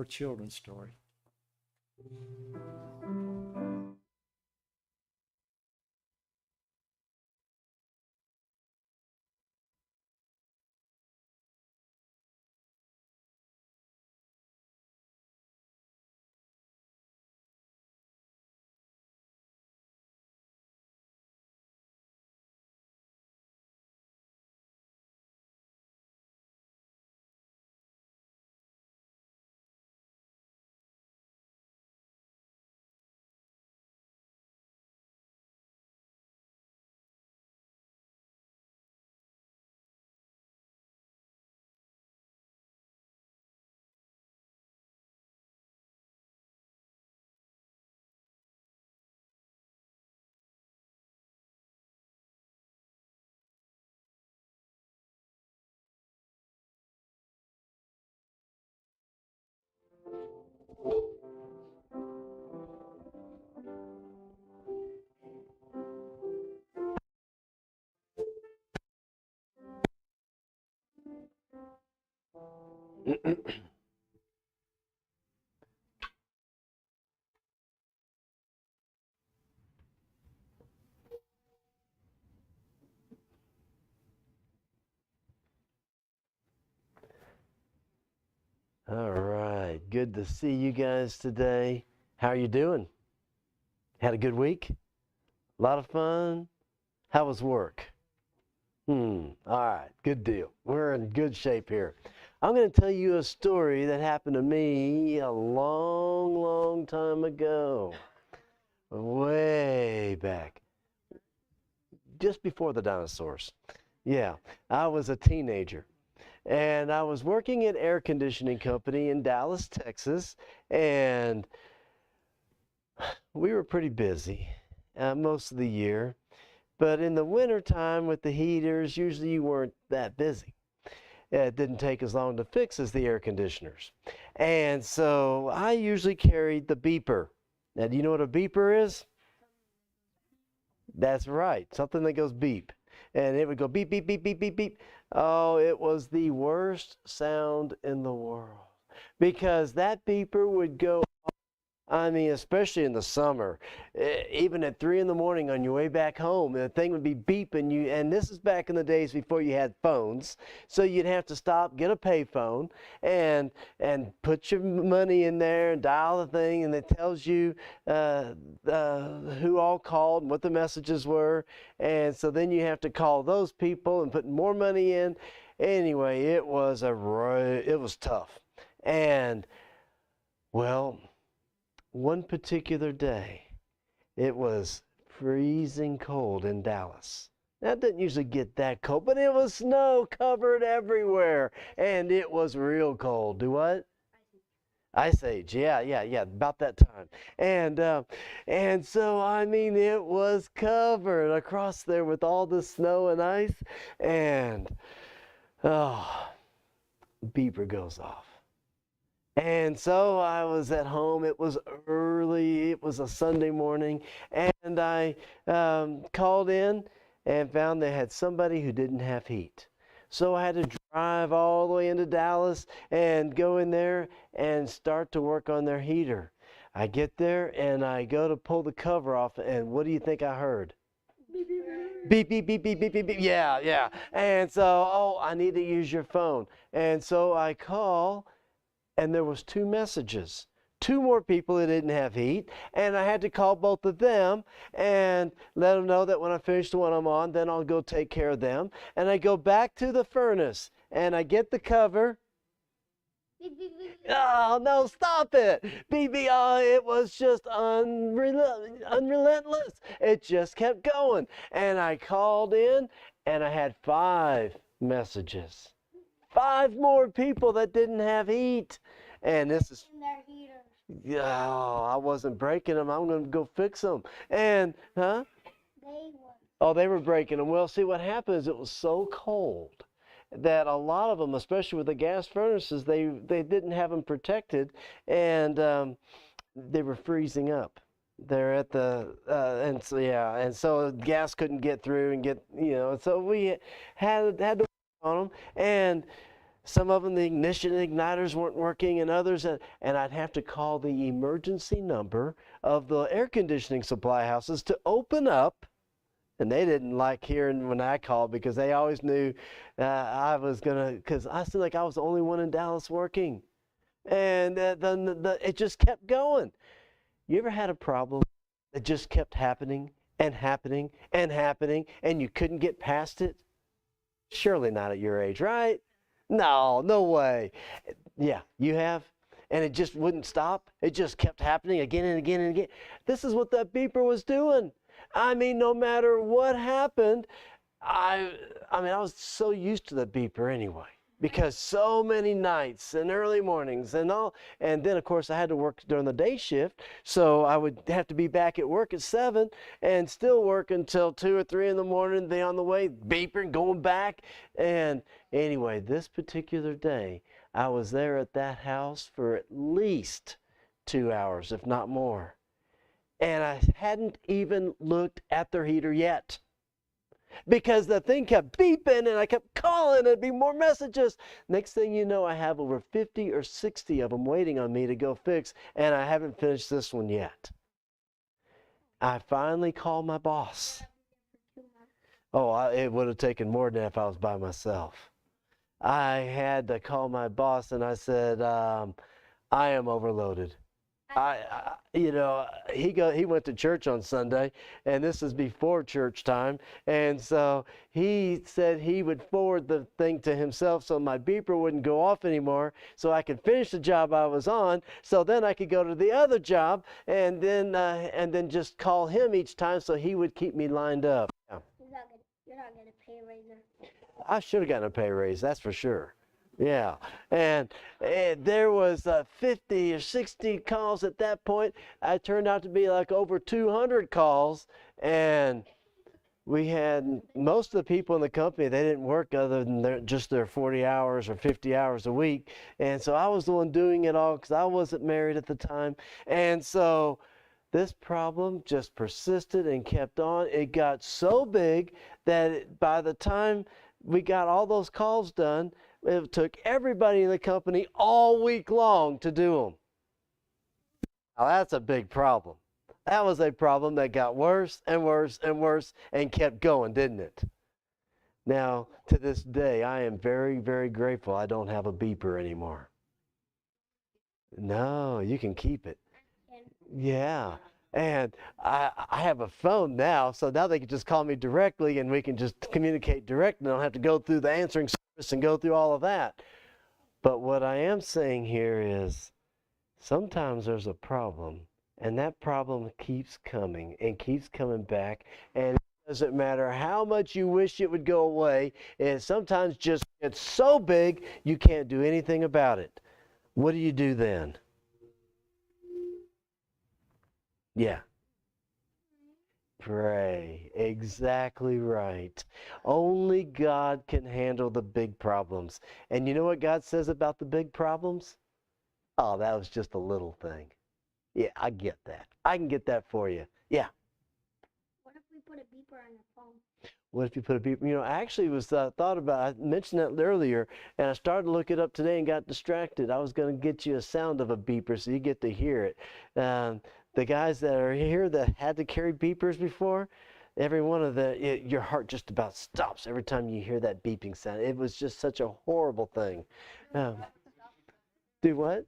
her children's story. All right, good to see you guys today. How are you doing? Had a good week? A lot of fun? How was work? All right, good deal. We're in good shape here. I'm going to tell you a story that happened to me a long, long time ago. Way back. Just before the dinosaurs. Yeah, I was a teenager. And I was working at air conditioning company in Dallas, Texas, and we were pretty busy most of the year. But in the wintertime with the heaters, usually you weren't that busy. It didn't take as long to fix as the air conditioners. And so I usually carried the beeper. Now, do you know what a beeper is? That's right, something that goes beep. And it would go beep, beep, beep, beep, beep, beep. Oh, it was the worst sound in the world because that beeper would go, I mean, especially in the summer, even at 3 in the morning on your way back home, the thing would be beeping you. And this is back in the days before you had phones. So you'd have to stop, get a payphone, and put your money in there and dial the thing, and it tells you who all called and what the messages were. And so then you have to call those people and put more money in. Anyway, it was tough. And well, one particular day, it was freezing cold in Dallas. Now, it didn't usually get that cold, but it was snow covered everywhere, and it was real cold. Do what? Ice Age, yeah, about that time. And so, I mean, it was covered across there with all the snow and ice, and, beeper goes off. And so I was at home. It was early. It was a Sunday morning. And I called in and found they had somebody who didn't have heat. So I had to drive all the way into Dallas and go in there and start to work on their heater. I get there and I go to pull the cover off, and what do you think I heard? Beep, beep, beep, beep, beep, beep, beep, beep. Yeah. And so, I need to use your phone. And so I call, and there was 2 messages. 2 more people that didn't have heat, and I had to call both of them and let them know that when I finish the one I'm on, then I'll go take care of them. And I go back to the furnace, and I get the cover. Oh, no, stop it. It was just unrelentless. It just kept going. And I called in, and I had 5 messages. 5 more people that didn't have heat. And this is, I wasn't breaking them. I'm going to go fix them. And, huh? They were breaking them. Well, see, what happened is it was so cold that a lot of them, especially with the gas furnaces, they didn't have them protected, and they were freezing up. They're at the, and so gas couldn't get through and get, so we had to work on them. And Some of them, the ignition igniters weren't working, and others, and I'd have to call the emergency number of the air conditioning supply houses to open up. And they didn't like hearing when I called because they always knew I was going to, because I seemed like I was the only one in Dallas working. And then it just kept going. You ever had a problem that just kept happening and happening and happening, and you couldn't get past it? Surely not at your age, right? No way. Yeah, you have? And it just wouldn't stop? It just kept happening again and again and again. This is what that beeper was doing. I mean, no matter what happened, I was so used to the beeper anyway, because so many nights and early mornings and all, and then of course I had to work during the day shift, so I would have to be back at work at 7 and still work until 2 or 3 in the morning, be on the way, beeping, going back. And anyway, this particular day, I was there at that house for at least 2 hours, if not more. And I hadn't even looked at their heater yet, because the thing kept beeping and I kept calling and it'd be more messages. Next thing you know, I have over 50 or 60 of them waiting on me to go fix, and I haven't finished this one yet. I finally called my boss. Oh, it would have taken more than that if I was by myself. I had to call my boss and I said, I am overloaded. He went to church on Sunday, and this is before church time, and so he said he would forward the thing to himself so my beeper wouldn't go off anymore, so I could finish the job I was on, so then I could go to the other job and then just call him each time so he would keep me lined up. Yeah. You're not getting a pay raise. I should have gotten a pay raise, that's for sure. Yeah, and there was 50 or 60 calls at that point. I turned out to be like over 200 calls, and we had most of the people in the company, they didn't work other than just their 40 hours or 50 hours a week, and so I was the one doing it all because I wasn't married at the time. And so this problem just persisted and kept on. It got so big that by the time we got all those calls done, it took everybody in the company all week long to do them. Now that's a big problem. That was a problem that got worse and worse and worse and kept going, didn't it? Now, to this day, I am very, very grateful I don't have a beeper anymore. No, you can keep it. Yeah. And I have a phone now, so now they can just call me directly and we can just communicate directly. I don't have to go through the answering service and go through all of that. But what I am saying here is sometimes there's a problem, and that problem keeps coming and keeps coming back, and it doesn't matter how much you wish it would go away, it sometimes just gets so big you can't do anything about it. What do you do then? Yeah. Pray. Exactly right. Only God can handle the big problems. And you know what God says about the big problems? Oh, that was just a little thing. Yeah, I get that. I can get that for you. Yeah. What if we put a beeper on your phone? What if you put a beeper? You know, I actually was thought about, I mentioned that earlier, and I started to look it up today and got distracted. I was going to get you a sound of a beeper so you get to hear it. The guys that are here that had to carry beepers before, every one of your heart just about stops every time you hear that beeping sound. It was just such a horrible thing. Do what?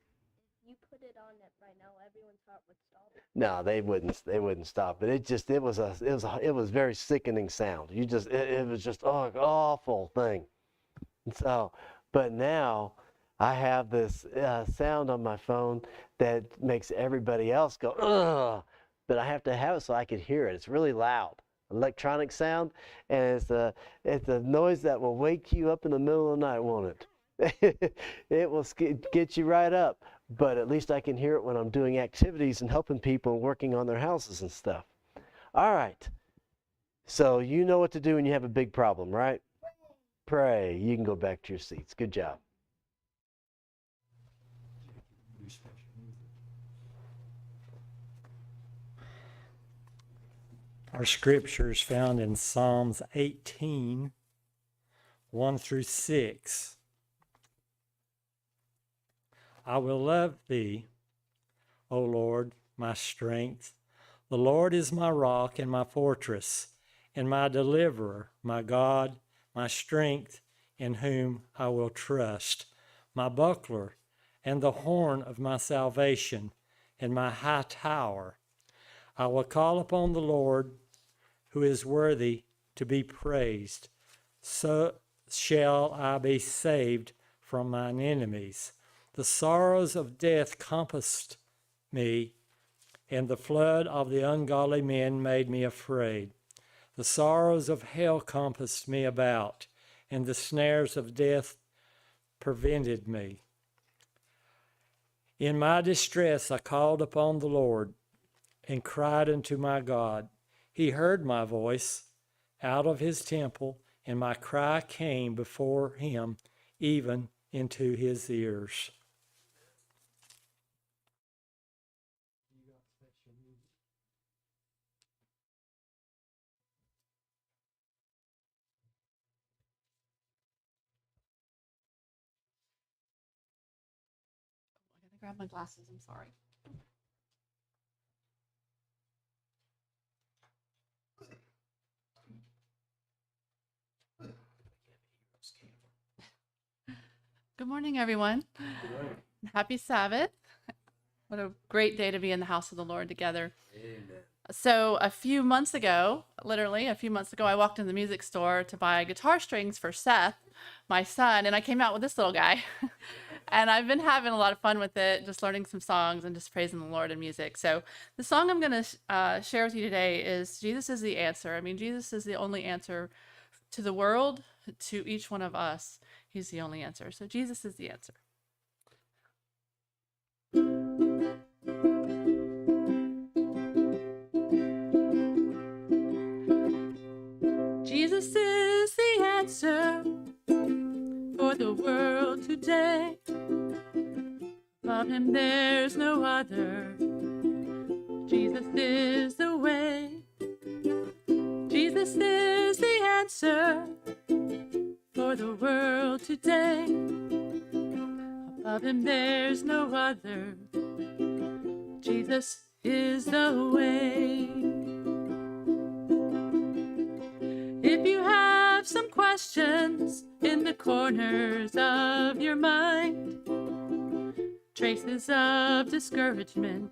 If you put it on it right now, everyone's heart would stop. No, they wouldn't stop. But it was very sickening sound. It was just an awful thing. And so, but now I have this sound on my phone that makes everybody else go, ugh, but I have to have it so I can hear it. It's really loud, electronic sound, and it's a noise that will wake you up in the middle of the night, won't it? It will get you right up, but at least I can hear it when I'm doing activities and helping people and working on their houses and stuff. All right, so you know what to do when you have a big problem, right? Pray. You can go back to your seats. Good job. Our scripture is found in Psalms 18, 1 through 6. I will love thee, O Lord, my strength. The Lord is my rock and my fortress, and my deliverer, my God, my strength, in whom I will trust, my buckler and the horn of my salvation, and my high tower. I will call upon the Lord, who is worthy to be praised. So shall I be saved from mine enemies. The sorrows of death compassed me, and the flood of the ungodly men made me afraid. The sorrows of hell compassed me about, and the snares of death prevented me. In my distress I called upon the Lord and cried unto my God. He heard my voice out of his temple, and my cry came before him, even into his ears. I gotta grab my glasses. I'm sorry. Good morning, everyone. Happy Sabbath. What a great day to be in the house of the Lord together. Amen. So a few months ago, literally a few months ago, I walked in the music store to buy guitar strings for Seth, my son, and I came out with this little guy. And I've been having a lot of fun with it, just learning some songs and just praising the Lord in music. So the song I'm going to share with you today is Jesus is the Answer. I mean, Jesus is the only answer to the world, to each one of us. He's the only answer. So Jesus is the answer. Jesus is the answer for the world today. Above him there's no other. Jesus is the way. Jesus is the answer for the world today. Above him there's no other. Jesus is the way. If you have some questions in the corners of your mind, traces of discouragement,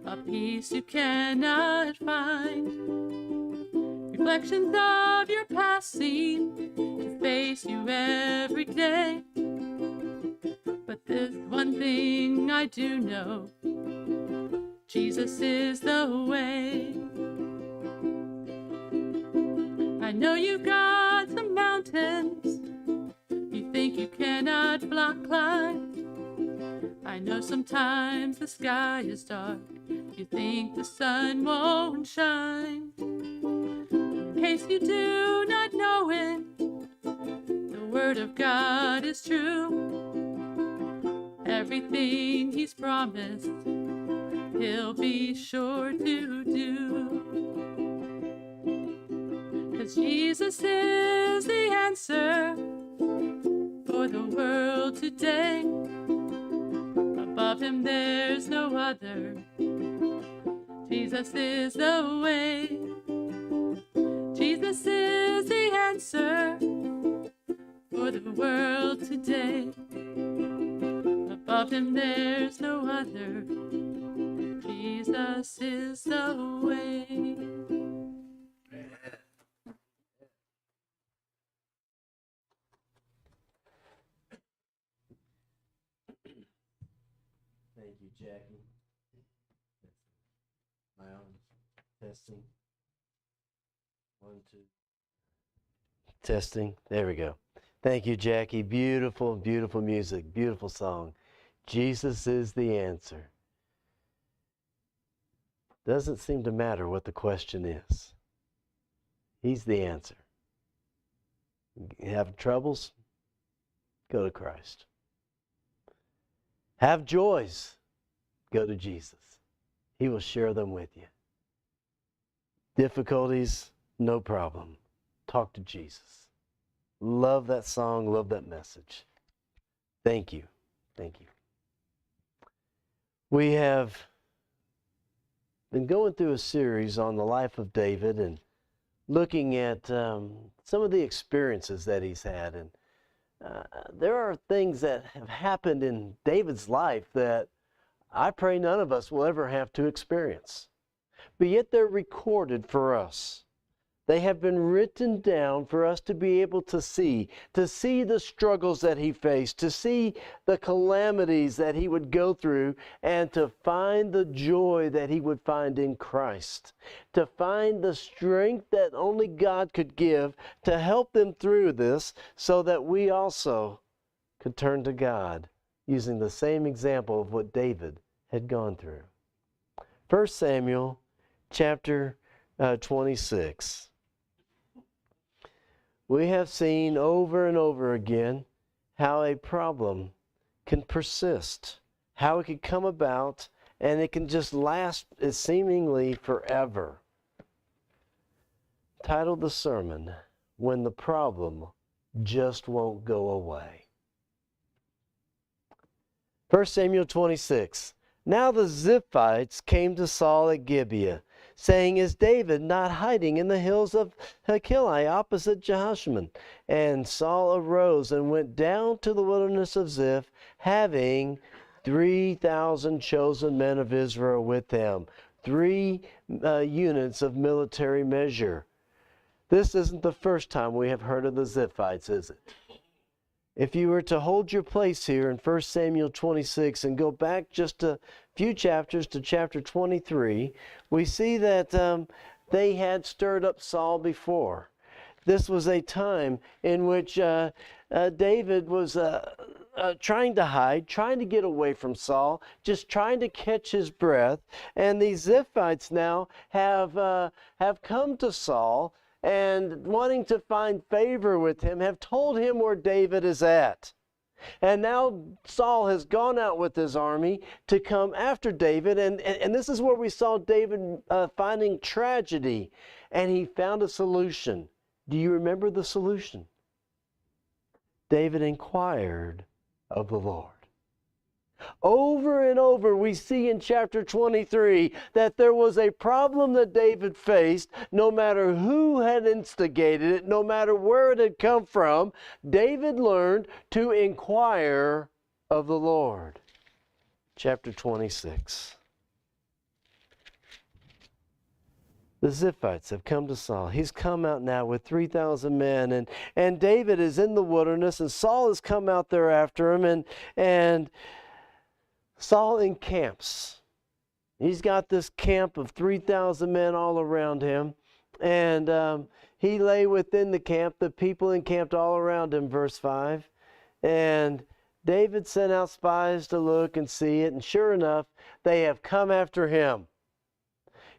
a peace you cannot find, reflections of your past seem to face you every day. But there's one thing I do know, Jesus is the way. I know you've got some mountains you think you cannot climb. I know sometimes the sky is dark, you think the sun won't shine. In case you do not know it, the word of God is true. Everything he's promised, he'll be sure to do. 'Cause Jesus is the answer for the world today. Above him there's no other. Jesus is the way. Jesus is the answer for the world today. Above him there's no other. Jesus is the way. Thank you, Jackie. My own testing. 1, 2. Testing. There we go. Thank you, Jackie. Beautiful, beautiful music. Beautiful song. Jesus is the answer. Doesn't seem to matter what the question is. He's the answer. You have troubles? Go to Christ. Have joys? Go to Jesus. He will share them with you. Difficulties? No problem. Talk to Jesus. Love that song. Love that message. Thank you. Thank you. We have been going through a series on the life of David and looking at some of the experiences that he's had. And there are things that have happened in David's life that I pray none of us will ever have to experience. But yet they're recorded for us. They have been written down for us to be able to see the struggles that he faced, to see the calamities that he would go through, and to find the joy that he would find in Christ, to find the strength that only God could give to help them through this so that we also could turn to God using the same example of what David had gone through. 1 Samuel chapter 26. We have seen over and over again how a problem can persist, how it can come about, and it can just last seemingly forever. Titled the sermon, When the Problem Just Won't Go Away. 1 Samuel 26. Now the Ziphites came to Saul at Gibeah, saying, Is David not hiding in the hills of Hachilah opposite Jehoshaphat? And Saul arose and went down to the wilderness of Ziph, having 3,000 chosen men of Israel with him, 3 units of military measure. This isn't the first time we have heard of the Ziphites, is it? If you were to hold your place here in 1 Samuel 26 and go back just a few chapters to chapter 23, we see that they had stirred up Saul before. This was a time in which David was trying to hide, trying to get away from Saul, just trying to catch his breath. And these Ziphites now have come to Saul, and wanting to find favor with him, have told him where David is at. And now Saul has gone out with his army to come after David, and this is where we saw David finding tragedy, and he found a solution. Do you remember the solution? David inquired of the Lord. Over and over we see in chapter 23 that there was a problem that David faced. No matter who had instigated it, no matter where it had come from, David learned to inquire of the Lord. Chapter 26. The Ziphites have come to Saul. He's come out now with 3,000 men, and David is in the wilderness, and Saul has come out there after him, and Saul encamps. He's got this camp of 3,000 men all around him, and he lay within the camp. The people encamped all around him, verse 5. And David sent out spies to look and see it, and sure enough, they have come after him.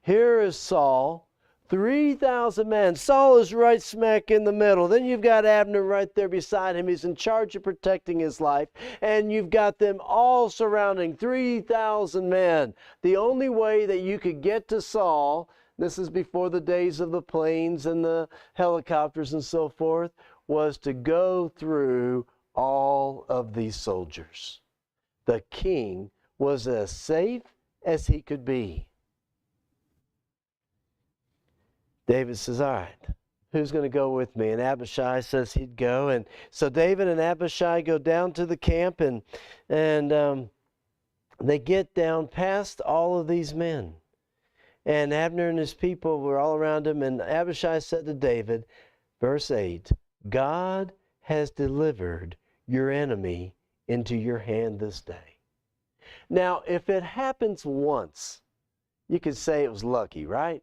Here is Saul, 3,000 men. Saul is right smack in the middle. Then you've got Abner right there beside him. He's in charge of protecting his life. And you've got them all surrounding 3,000 men. The only way that you could get to Saul, this is before the days of the planes and the helicopters and so forth, was to go through all of these soldiers. The king was as safe as he could be. David says, all right, who's going to go with me? And Abishai says he'd go. And so David and Abishai go down to the camp, and they get down past all of these men. And Abner and his people were all around him. And Abishai said to David, verse 8, God has delivered your enemy into your hand this day. Now, if it happens once, you could say it was lucky, right?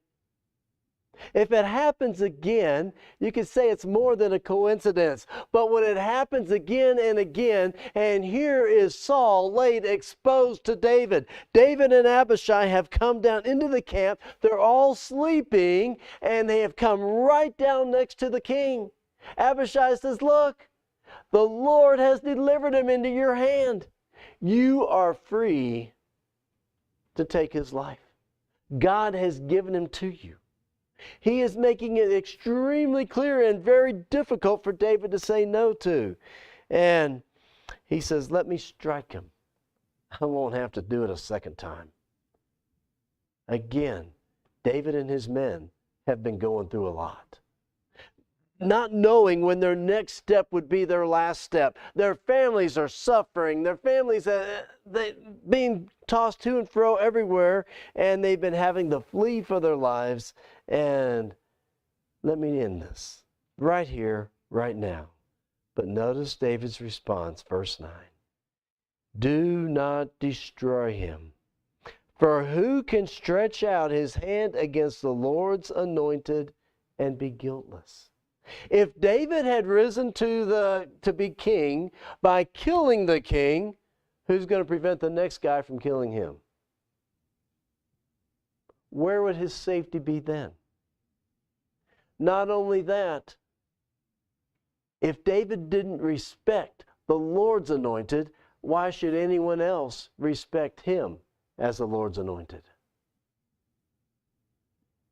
If it happens again, you could say it's more than a coincidence. But when it happens again and again, and here is Saul laid exposed to David. David and Abishai have come down into the camp. They're all sleeping, and they have come right down next to the king. Abishai says, look, the Lord has delivered him into your hand. You are free to take his life. God has given him to you. He is making it extremely clear and very difficult for David to say no to. And he says, let me strike him. I won't have to do it a second time. Again, David and his men have been going through a lot. Not knowing when their next step would be their last step. Their families are suffering. Their families being tossed to and fro everywhere, and they've been having to flee for their lives. And let me end this right here, right now. But notice David's response, verse 9. Do not destroy him. For who can stretch out his hand against the Lord's anointed and be guiltless? If David had risen to be king by killing the king, who's going to prevent the next guy from killing him? Where would his safety be then? Not only that, if David didn't respect the Lord's anointed, why should anyone else respect him as the Lord's anointed?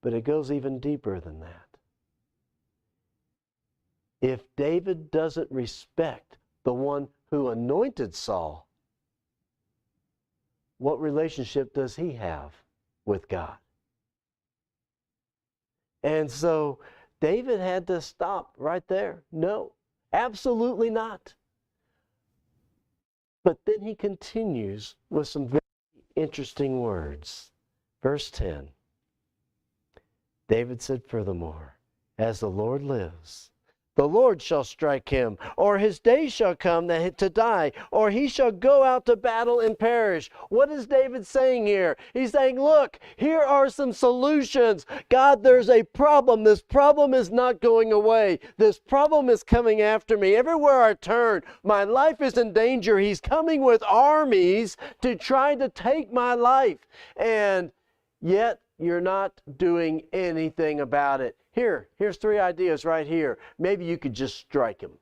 But it goes even deeper than that. If David doesn't respect the one who anointed Saul, what relationship does he have with God? And so David had to stop right there. No, absolutely not. But then he continues with some very interesting words. Verse 10. David said furthermore, as the Lord lives, the Lord shall strike him, or his day shall come to die, or he shall go out to battle and perish. What is David saying here? He's saying, look, here are some solutions. God, there's a problem. This problem is not going away. This problem is coming after me. Everywhere I turn, my life is in danger. He's coming with armies to try to take my life. And yet, you're not doing anything about it. Here's 3 ideas right here. Maybe you could just strike him.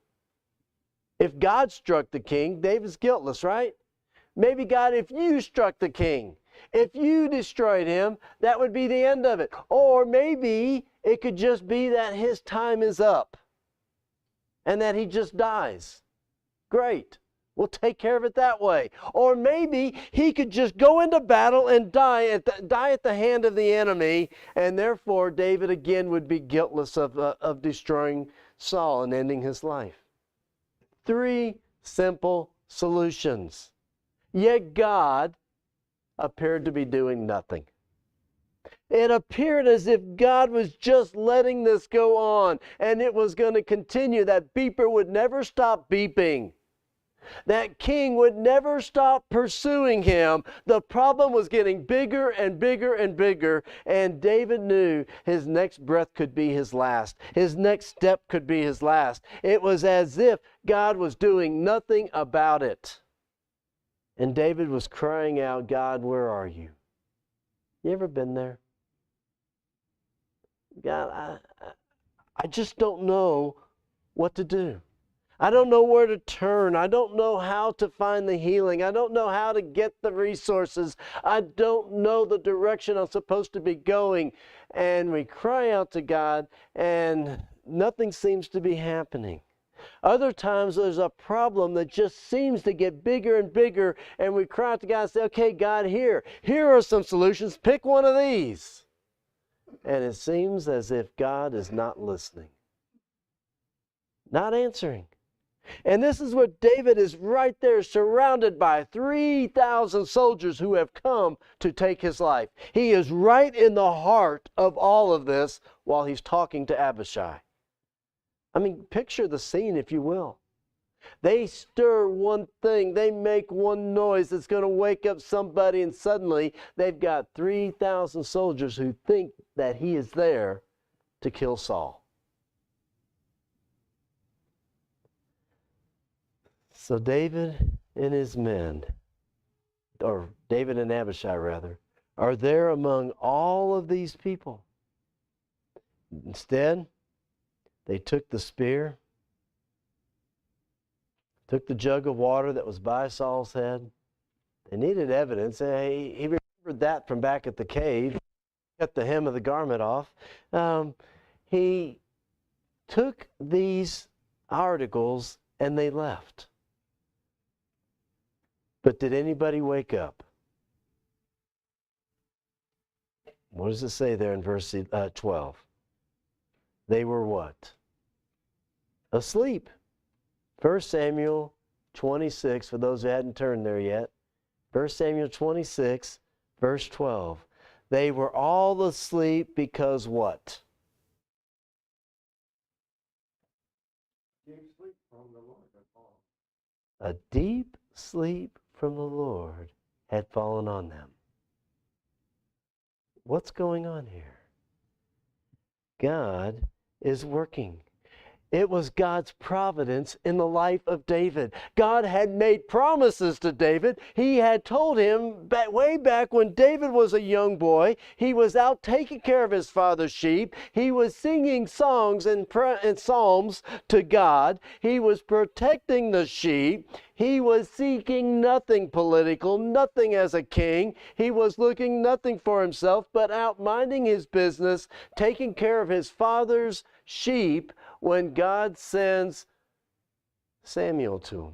If God struck the king, David's guiltless, right? Maybe God, if you struck the king, if you destroyed him, that would be the end of it. Or maybe it could just be that his time is up and that he just dies. Great. We'll take care of it that way. Or maybe he could just go into battle and die at the hand of the enemy, and therefore David again would be guiltless of destroying Saul and ending his life. 3 simple solutions. Yet God appeared to be doing nothing. It appeared as if God was just letting this go on, and it was going to continue. That beeper would never stop beeping. That king would never stop pursuing him. The problem was getting bigger and bigger and bigger, and David knew his next breath could be his last. His next step could be his last. It was as if God was doing nothing about it. And David was crying out, God, where are you? You ever been there? God, I just don't know what to do. I don't know where to turn. I don't know how to find the healing. I don't know how to get the resources. I don't know the direction I'm supposed to be going. And we cry out to God, and nothing seems to be happening. Other times there's a problem that just seems to get bigger and bigger, and we cry out to God and say, okay, God, here are some solutions. Pick one of these. And it seems as if God is not listening, not answering. And this is what David is right there, surrounded by 3,000 soldiers who have come to take his life. He is right in the heart of all of this while he's talking to Abishai. I mean, picture the scene, if you will. They stir one thing, they make one noise that's going to wake up somebody, and suddenly they've got 3,000 soldiers who think that he is there to kill Saul. So David and his men, or David and Abishai rather, are there among all of these people. Instead, they took the spear, took the jug of water that was by Saul's head. They needed evidence. He remembered that from back at the cave, cut the hem of the garment off. He took these articles and they left. But did anybody wake up? What does it say there in verse 12? They were what? Asleep. 1 Samuel 26, for those who hadn't turned there yet. 1 Samuel 26, verse 12. They were all asleep because what? A deep sleep from the Lord had fallen on them. What's going on here? God is working. It was God's providence in the life of David. God had made promises to David. He had told him way back when David was a young boy, he was out taking care of his father's sheep. He was singing songs and psalms to God. He was protecting the sheep. He was seeking nothing political, nothing as a king. He was looking nothing for himself, but out minding his business, taking care of his father's sheep, when God sends Samuel to him,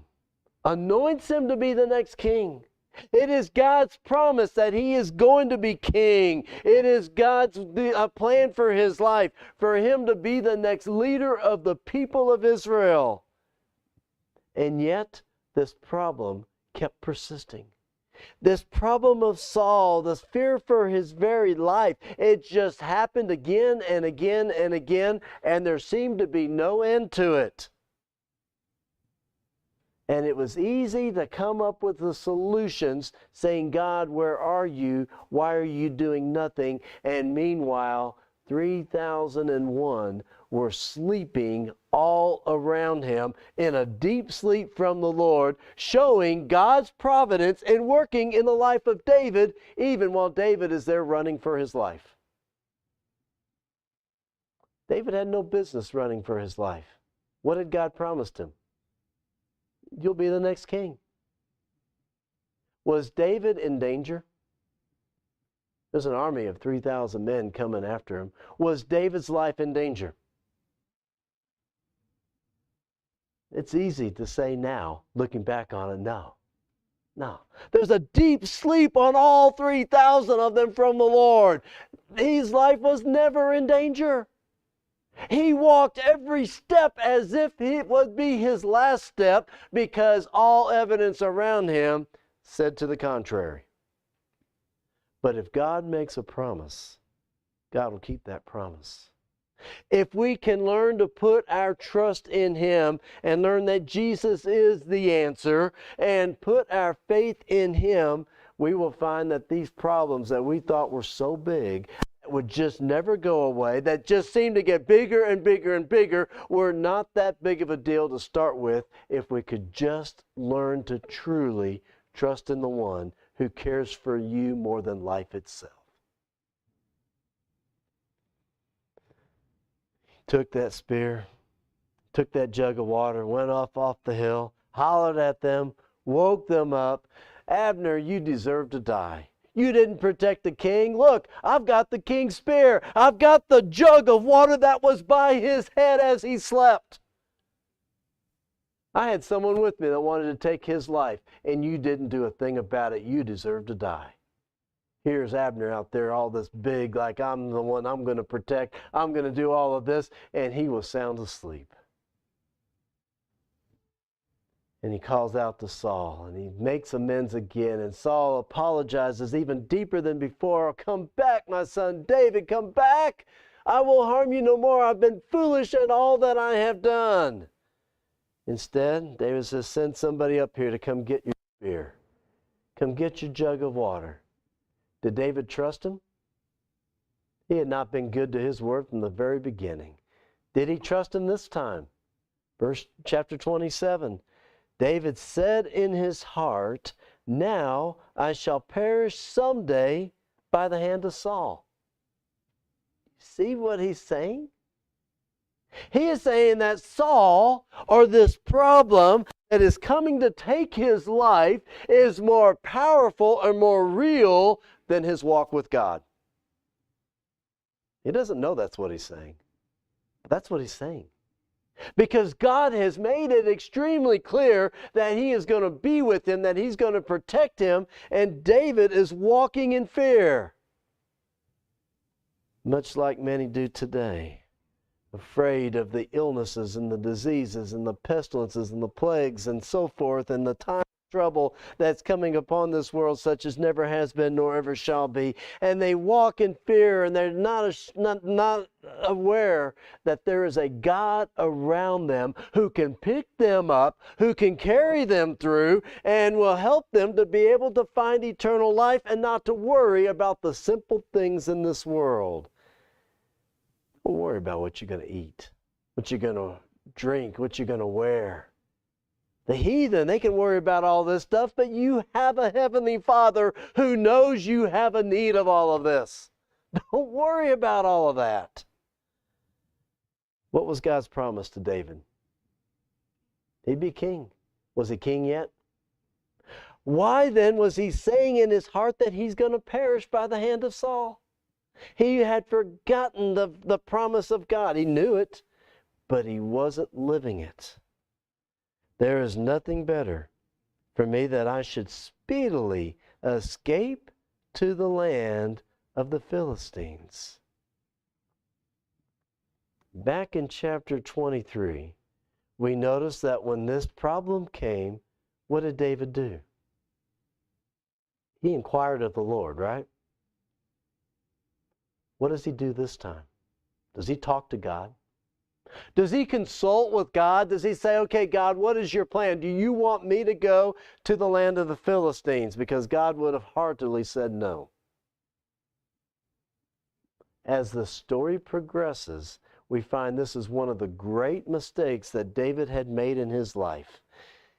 anoints him to be the next king. It is God's promise that he is going to be king. It is God's plan for his life, for him to be the next leader of the people of Israel. And yet, this problem kept persisting. This problem of Saul, this fear for his very life, it just happened again and again and again, and there seemed to be no end to it. And it was easy to come up with the solutions, saying, God, where are you? Why are you doing nothing? And meanwhile, 3,001 were sleeping all around him in a deep sleep from the Lord, showing God's providence and working in the life of David, even while David is there running for his life. David had no business running for his life. What had God promised him? You'll be the next king. Was David in danger? There's an army of 3,000 men coming after him. Was David's life in danger? It's easy to say now, looking back on it, no. No. There's a deep sleep on all 3,000 of them from the Lord. His life was never in danger. He walked every step as if it would be his last step, because all evidence around him said to the contrary. But if God makes a promise, God will keep that promise. If we can learn to put our trust in Him and learn that Jesus is the answer and put our faith in Him, we will find that these problems that we thought were so big, that would just never go away, that just seemed to get bigger and bigger and bigger, were not that big of a deal to start with if we could just learn to truly trust in the one who cares for you more than life itself. Took that spear, took that jug of water, went off the hill, hollered at them, woke them up. Abner, you deserve to die. You didn't protect the king. Look, I've got the king's spear. I've got the jug of water that was by his head as he slept. I had someone with me that wanted to take his life, and you didn't do a thing about it. You deserve to die. Here's Abner out there, all this big, like I'm the one I'm going to protect. I'm going to do all of this. And he was sound asleep. And he calls out to Saul, and he makes amends again. And Saul apologizes even deeper than before. Come back, my son David, come back. I will harm you no more. I've been foolish in all that I have done. Instead, David says, send somebody up here to come get your spear. Come get your jug of water. Did David trust him? He had not been good to his word from the very beginning. Did he trust him this time? Chapter 27. David said in his heart, now I shall perish someday by the hand of Saul. See what he's saying? He is saying that Saul, or this problem that is coming to take his life, is more powerful or more real than his walk with God. He doesn't know that's what he's saying, but that's what he's saying. Because God has made it extremely clear that He is going to be with him, that He's going to protect him, and David is walking in fear. Much like many do today. Afraid of the illnesses and the diseases and the pestilences and the plagues and so forth, and the time of trouble that's coming upon this world such as never has been nor ever shall be. And they walk in fear, and they're not aware that there is a God around them who can pick them up, who can carry them through, and will help them to be able to find eternal life and not to worry about the simple things in this world. Don't worry about what you're going to eat, what you're going to drink, what you're going to wear. The heathen, they can worry about all this stuff, but you have a heavenly Father who knows you have a need of all of this. Don't worry about all of that. What was God's promise to David? He'd be king. Was he king yet? Why then was he saying in his heart that he's going to perish by the hand of Saul? He had forgotten the promise of God. He knew it, but he wasn't living it. There is nothing better for me that I should speedily escape to the land of the Philistines. Back in chapter 23, we notice that when this problem came, what did David do? He inquired of the Lord, right? What does he do this time? Does he talk to God? Does he consult with God? Does he say, okay, God, what is your plan? Do you want me to go to the land of the Philistines? Because God would have heartily said no. As the story progresses, we find this is one of the great mistakes that David had made in his life.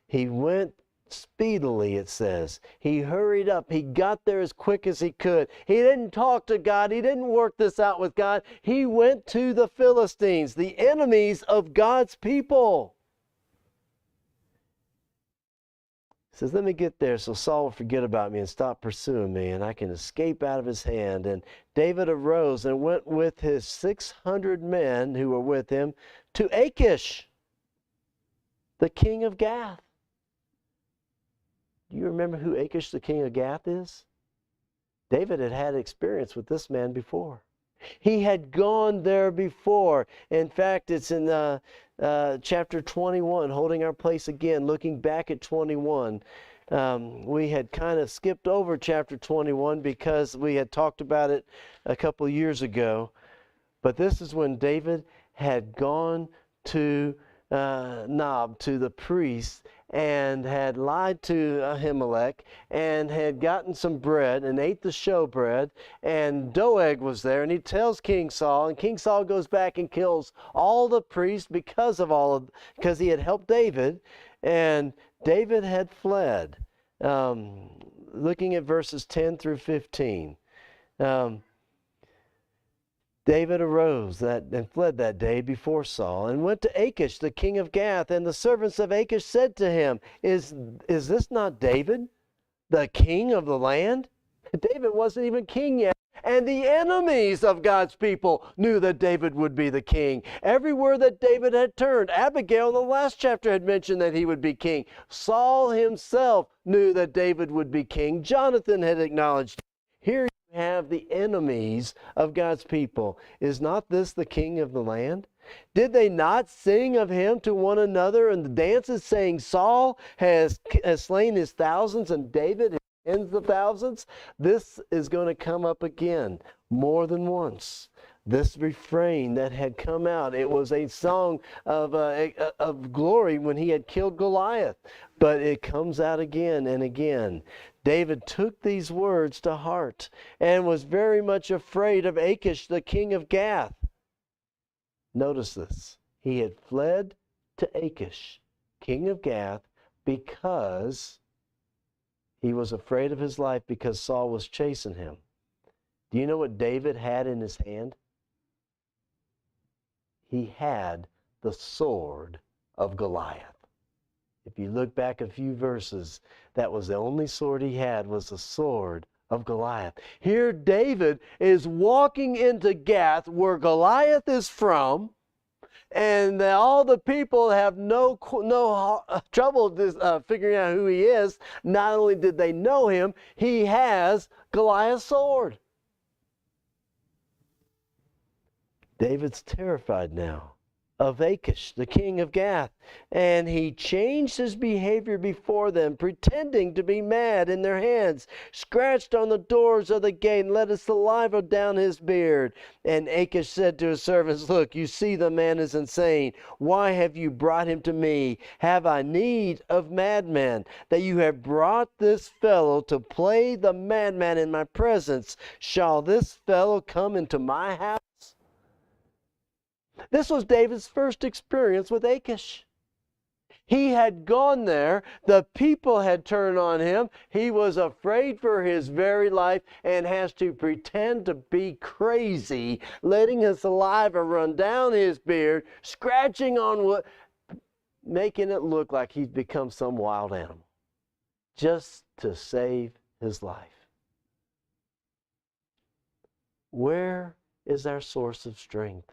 He went speedily, it says. He hurried up. He got there as quick as he could. He didn't talk to God. He didn't work this out with God. He went to the Philistines, the enemies of God's people. He says, let me get there so Saul will forget about me and stop pursuing me, and I can escape out of his hand. And David arose and went with his 600 men who were with him to Achish, the king of Gath. Do you remember who Achish, the king of Gath, is? David had had experience with this man before. He had gone there before. In fact, it's in chapter 21, holding our place again, looking back at 21. We had kind of skipped over chapter 21 because we had talked about it a couple years ago. But this is when David had gone to Nob, to the priest, and had lied to Ahimelech, and had gotten some bread and ate the showbread, and Doeg was there, and he tells King Saul, and King Saul goes back and kills all the priests because he had helped David, and David had fled. Looking at verses 10 through 15. David arose and fled that day before Saul, and went to Achish, the king of Gath. And the servants of Achish said to him, Is this not David, the king of the land? David wasn't even king yet. And the enemies of God's people knew that David would be the king. Everywhere that David had turned, Abigail in the last chapter had mentioned that he would be king. Saul himself knew that David would be king. Jonathan had acknowledged. Here you have the enemies of God's people. Is not this the king of the land? Did they not sing of him to one another in the dances, saying, Saul has slain his thousands and David his tens of thousands? This is going to come up again more than once. This refrain that had come out, it was a song of glory when he had killed Goliath, but it comes out again and again. David took these words to heart and was very much afraid of Achish, the king of Gath. Notice this. He had fled to Achish, king of Gath, because he was afraid of his life because Saul was chasing him. Do you know what David had in his hand? He had the sword of Goliath. If you look back a few verses, that was the only sword he had, was the sword of Goliath. Here David is walking into Gath, where Goliath is from, and all the people have no trouble figuring out who he is. Not only did they know him, he has Goliath's sword. David's terrified now of Achish, the king of Gath, and he changed his behavior before them, pretending to be mad in their hands, scratched on the doors of the gate, and let his saliva down his beard. And Achish said to his servants, "Look, you see the man is insane. Why have you brought him to me? Have I need of madmen, that you have brought this fellow to play the madman in my presence? Shall this fellow come into my house?" This was David's first experience with Achish. He had gone there. The people had turned on him. He was afraid for his very life and has to pretend to be crazy, letting his saliva run down his beard, scratching on wood, making it look like he's become some wild animal, just to save his life. Where is our source of strength?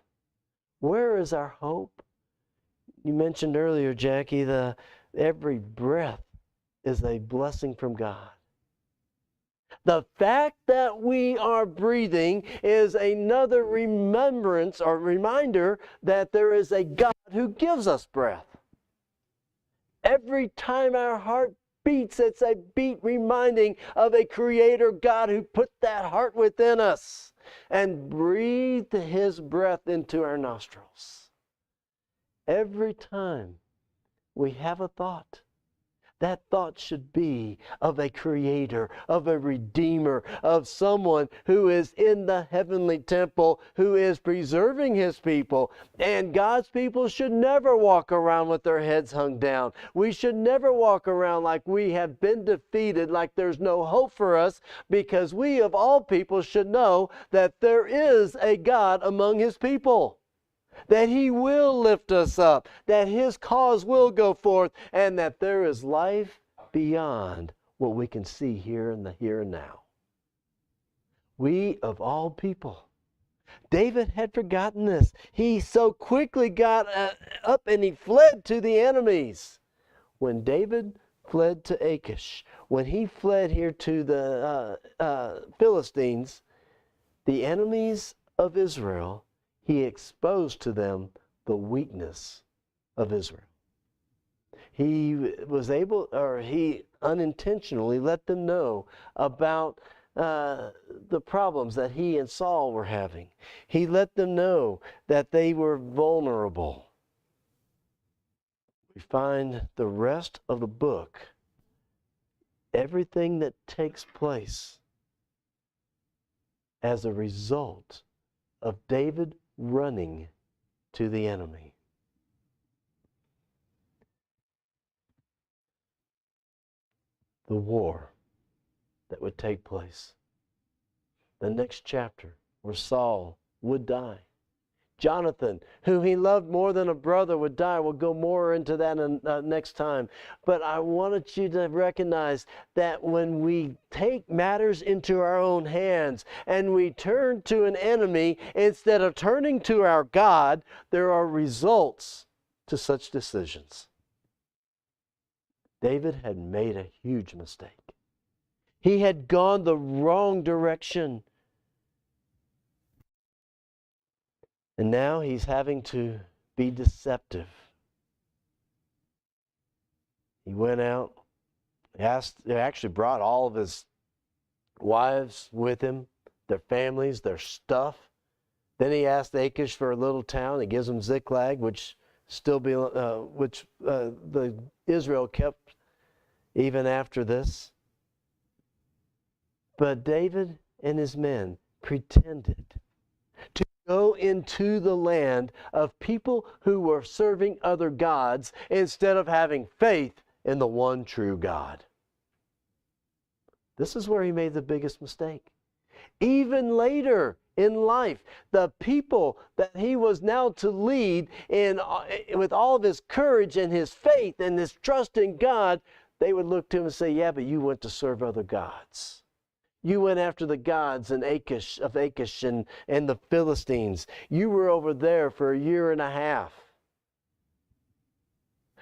Where is our hope? You mentioned earlier, Jackie, every breath is a blessing from God. The fact that we are breathing is another remembrance or reminder that there is a God who gives us breath. Every time our heart beats, it's a beat reminding of a Creator God who put that heart within us and breathed his breath into our nostrils. Every time we have a thought, that thought should be of a Creator, of a Redeemer, of someone who is in the heavenly temple, who is preserving his people. And God's people should never walk around with their heads hung down. We should never walk around like we have been defeated, like there's no hope for us, because we of all people should know that there is a God among his people, that he will lift us up, that his cause will go forth, and that there is life beyond what we can see here in the here and now. We of all people. David had forgotten this. He so quickly got up and he fled to the enemies. When David fled to Achish, when he fled here to the Philistines, the enemies of Israel, he exposed to them the weakness of Israel. He was able, or he unintentionally let them know about the problems that he and Saul were having. He let them know that they were vulnerable. We find the rest of the book, everything that takes place as a result of David running to the enemy. The war that would take place. The next chapter where Saul would die. Jonathan, whom he loved more than a brother, would die. We'll go more into that next time. But I wanted you to recognize that when we take matters into our own hands and we turn to an enemy instead of turning to our God, there are results to such decisions. David had made a huge mistake. He had gone the wrong direction. And now he's having to be deceptive. He went out, he actually brought all of his wives with him, their families, their stuff. Then he asked Achish for a little town. He gives him Ziklag, which the Israel kept even after this. But David and his men pretended to go into the land of people who were serving other gods instead of having faith in the one true God. This is where he made the biggest mistake. Even later in life, the people that he was now to lead with all of his courage and his faith and his trust in God, they would look to him and say, "Yeah, but you went to serve other gods. You went after the gods of Achish and the Philistines. You were over there for a year and a half.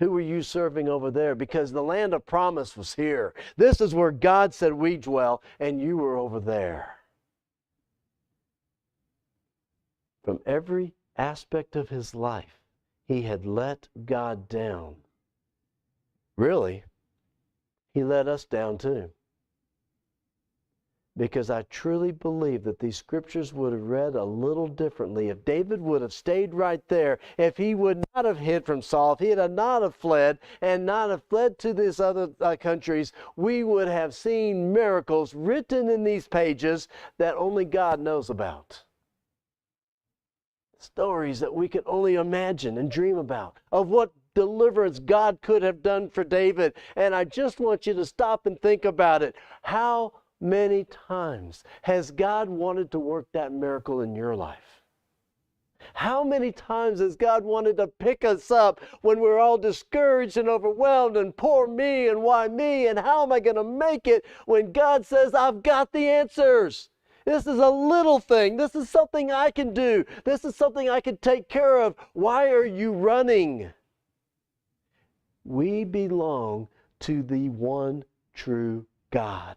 Who were you serving over there? Because the land of promise was here. This is where God said we dwell, and you were over there. From every aspect of his life, he had let God down. Really, he let us down too. Because I truly believe that these scriptures would have read a little differently if David would have stayed right there, if he would not have hid from Saul, if he had not have fled and not have fled to these other countries, we would have seen miracles written in these pages that only God knows about. Stories that we can only imagine and dream about of what deliverance God could have done for David. And I just want you to stop and think about it. How many times has God wanted to work that miracle in your life? How many times has God wanted to pick us up when we're all discouraged and overwhelmed and poor me and why me and how am I going to make it, when God says, I've got the answers. This is a little thing. This is something I can do. This is something I can take care of. Why are you running? We belong to the one true God.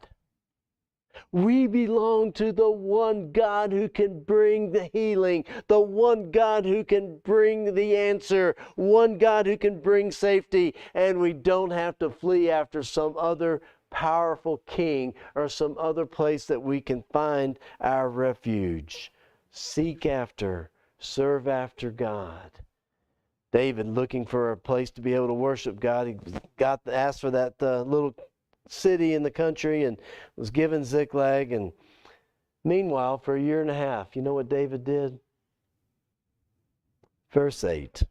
We belong to the one God who can bring the healing, the one God who can bring the answer, one God who can bring safety, and we don't have to flee after some other powerful king or some other place that we can find our refuge. Seek after, serve after God. David, looking for a place to be able to worship God, he asked for that little city in the country and was given Ziklag. And meanwhile, for a year and a half, you know what David did? Verse 8.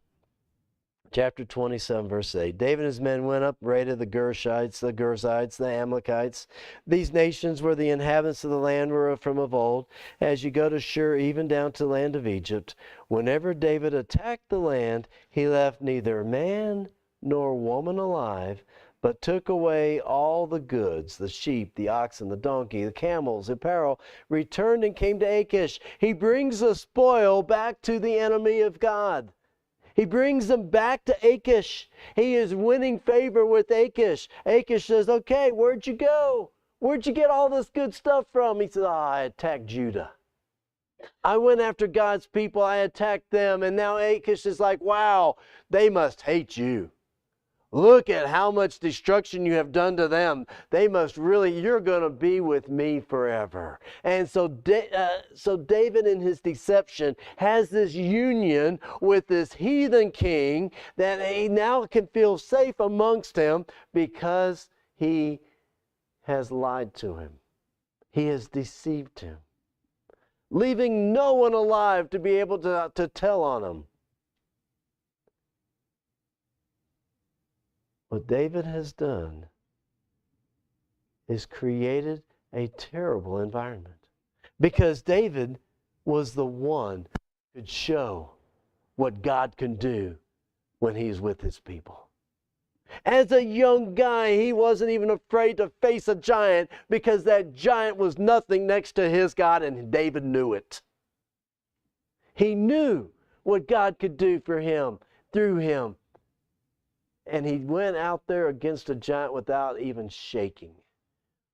Chapter 27, verse 8. David and his men went up, raided the Gershites, the Gerzites, the Amalekites. These nations were the inhabitants of the land were from of old, as you go to Shur, even down to the land of Egypt. Whenever David attacked the land, he left neither man nor woman alive, but took away all the goods, the sheep, the oxen, the donkey, the camels, the apparel, returned and came to Achish. He brings the spoil back to the enemy of God. He brings them back to Achish. He is winning favor with Achish. Achish says, okay, where'd you go? Where'd you get all this good stuff from? He says, I attacked Judah. I went after God's people. I attacked them. And now Achish is like, wow, they must hate you. Look at how much destruction you have done to them. They must really, you're going to be with me forever. And so David in his deception has this union with this heathen king that he now can feel safe amongst him because he has lied to him. He has deceived him, leaving no one alive to be able to tell on him. What David has done is created a terrible environment, because David was the one who could show what God can do when he's with his people. As a young guy, he wasn't even afraid to face a giant, because that giant was nothing next to his God, and David knew it. He knew what God could do for him, through him. And he went out there against a giant without even shaking,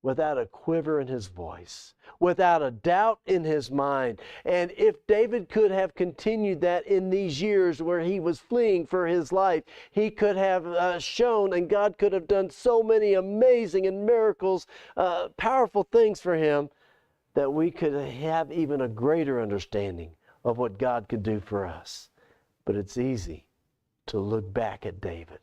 without a quiver in his voice, without a doubt in his mind. And if David could have continued that in these years where he was fleeing for his life, he could have shown, and God could have done so many amazing and miracles, powerful things for him, that we could have even a greater understanding of what God could do for us. But it's easy to look back at David.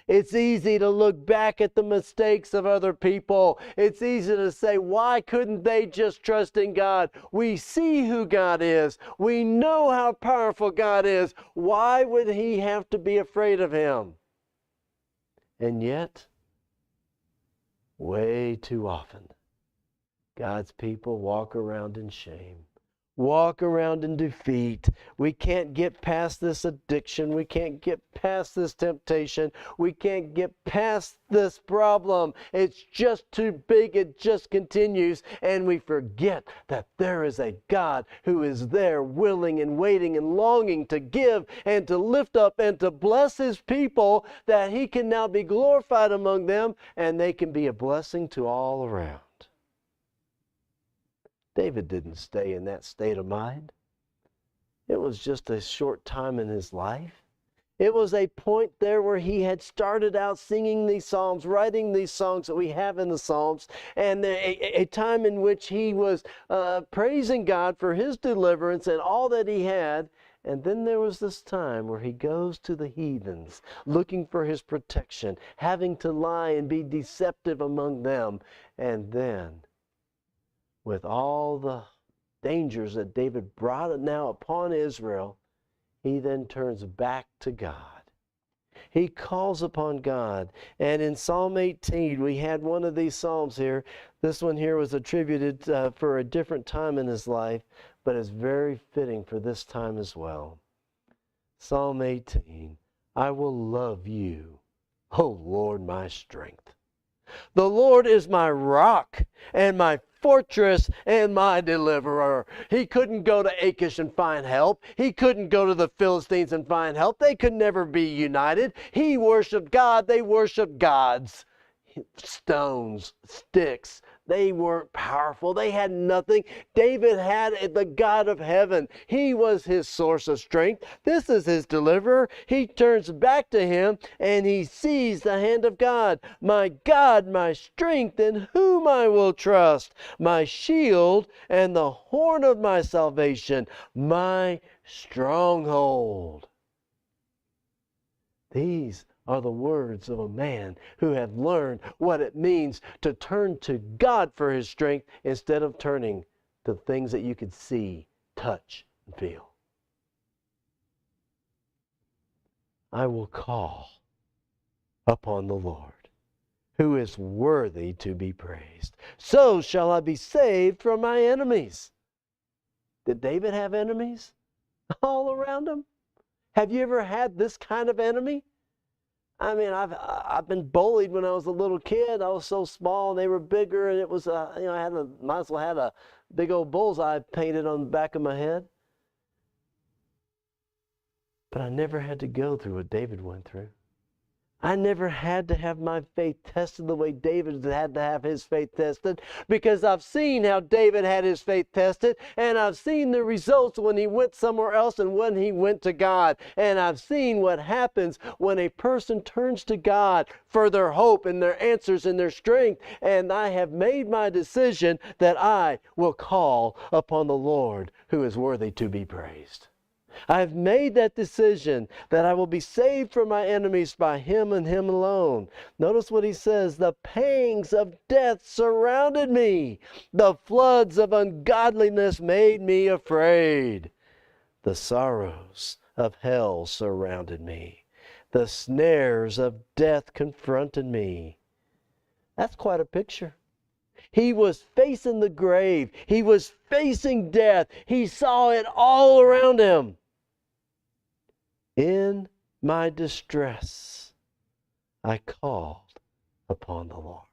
It's easy to look back at the mistakes of other people. It's easy to say, why couldn't they just trust in God? We see who God is. We know how powerful God is. Why would he have to be afraid of him? And yet, way too often, God's people walk around in shame. walk around in defeat. We can't get past this addiction. We can't get past this temptation. We can't get past this problem. It's just too big. It just continues. And we forget that there is a God who is there willing and waiting and longing to give and to lift up and to bless His people, that He can now be glorified among them and they can be a blessing to all around. David didn't stay in that state of mind. It was just a short time in his life. It was a point there where he had started out singing these psalms, writing these songs that we have in the Psalms, and a time in which he was praising God for His deliverance and all that he had. And then there was this time where he goes to the heathens, looking for his protection, having to lie and be deceptive among them. And then, with all the dangers that David brought now upon Israel, he then turns back to God. He calls upon God. And in Psalm 18, we had one of these psalms here. This one here was attributed for a different time in his life, but is very fitting for this time as well. Psalm 18, I will love you, O Lord, my strength. The Lord is my rock and my fortress and my deliverer. He couldn't go to Achish and find help. He couldn't go to the Philistines and find help. They could never be united. He worshiped God. They worshiped gods. Stones, sticks. They weren't powerful. They had nothing. David had the God of heaven. He was his source of strength. This is his deliverer. He turns back to Him and he sees the hand of God. My God, my strength, in whom I will trust. My shield and the horn of my salvation. My stronghold. These are the words of a man who had learned what it means to turn to God for his strength instead of turning to things that you could see, touch, and feel. I will call upon the Lord, who is worthy to be praised. So shall I be saved from my enemies. Did David have enemies all around him? Have you ever had this kind of enemy? I mean, I've been bullied when I was a little kid. I was so small and they were bigger, and it was I might as well had a big old bullseye painted on the back of my head. But I never had to go through what David went through. I never had to have my faith tested the way David had to have his faith tested, because I've seen how David had his faith tested, and I've seen the results when he went somewhere else and when he went to God. And I've seen what happens when a person turns to God for their hope and their answers and their strength. And I have made my decision that I will call upon the Lord, who is worthy to be praised. I've made that decision that I will be saved from my enemies by Him and Him alone. Notice what he says, the pangs of death surrounded me. The floods of ungodliness made me afraid. The sorrows of hell surrounded me. The snares of death confronted me. That's quite a picture. He was facing the grave. He was facing death. He saw it all around him. In my distress, I called upon the Lord.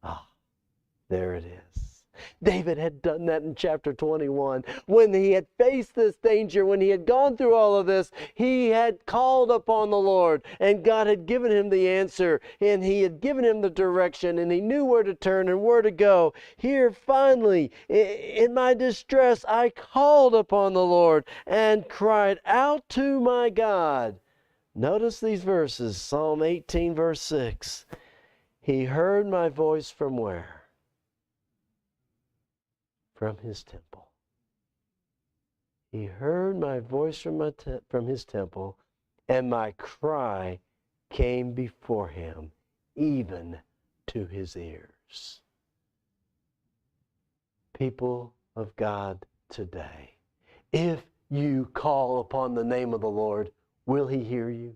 Ah, there it is. David had done that in chapter 21. When he had faced this danger, when he had gone through all of this, he had called upon the Lord, and God had given him the answer, and He had given him the direction, and he knew where to turn and where to go. Here, finally, in my distress, I called upon the Lord and cried out to my God. Notice these verses, Psalm 18, verse 6. He heard my voice from where? From His temple. He heard my voice from His temple, and my cry came before Him, even to His ears. People of God today, if you call upon the name of the Lord, will He hear you?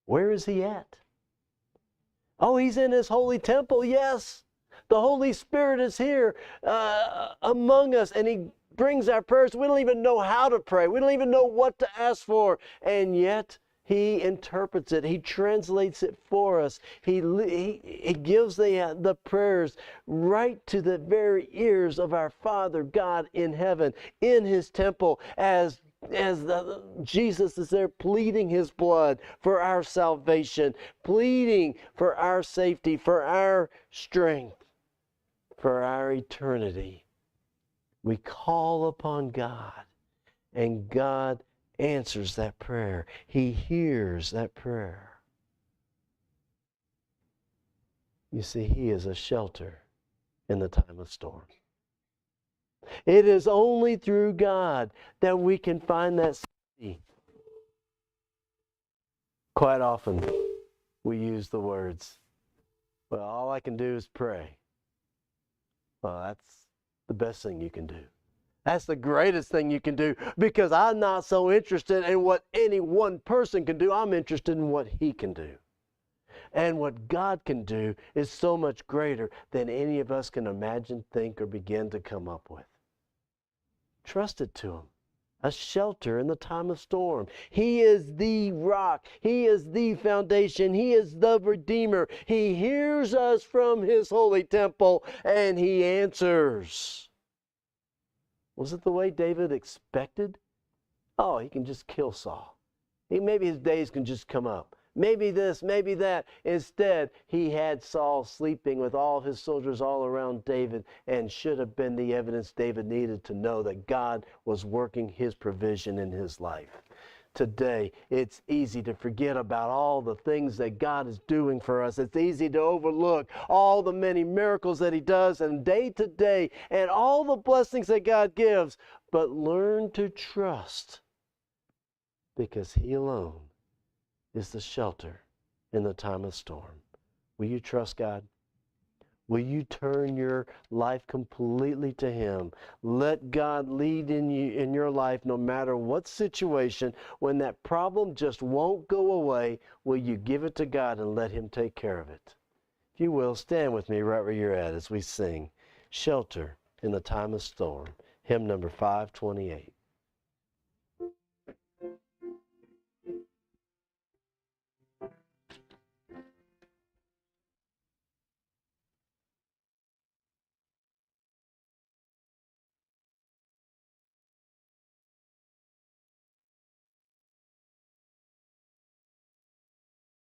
Where is He at? Oh, He's in His holy temple, yes. The Holy Spirit is here among us, and brings our prayers. We don't even know how to pray. We don't even know what to ask for. And yet, He interprets it. He translates it for us. He gives the prayers right to the very ears of our Father God in heaven, in His temple, as Jesus is there pleading His blood for our salvation, pleading for our safety, for our strength, for our eternity. We call upon God, and God answers that prayer. He hears that prayer. You see, He is a shelter in the time of storm. It is only through God that we can find that safety. Quite often, we use the words, well, all I can do is pray. Well, that's the best thing you can do. That's the greatest thing you can do, because I'm not so interested in what any one person can do. I'm interested in what He can do. And what God can do is so much greater than any of us can imagine, think, or begin to come up with. Trust it to Him. A shelter in the time of storm. He is the rock. He is the foundation. He is the Redeemer. He hears us from His holy temple, and He answers. Was it the way David expected? Oh, he can just kill Saul. Maybe his days can just come up. Maybe this, maybe that. Instead, he had Saul sleeping with all his soldiers all around David, and should have been the evidence David needed to know that God was working His provision in his life. Today, it's easy to forget about all the things that God is doing for us. It's easy to overlook all the many miracles that He does, and day to day, and all the blessings that God gives. But learn to trust, because He alone is the shelter in the time of storm. Will you trust God? Will you turn your life completely to Him? Let God lead in your life no matter what situation. When that problem just won't go away, will you give it to God and let Him take care of it? If you will, stand with me right where you're at as we sing Shelter in the Time of Storm, hymn number 528.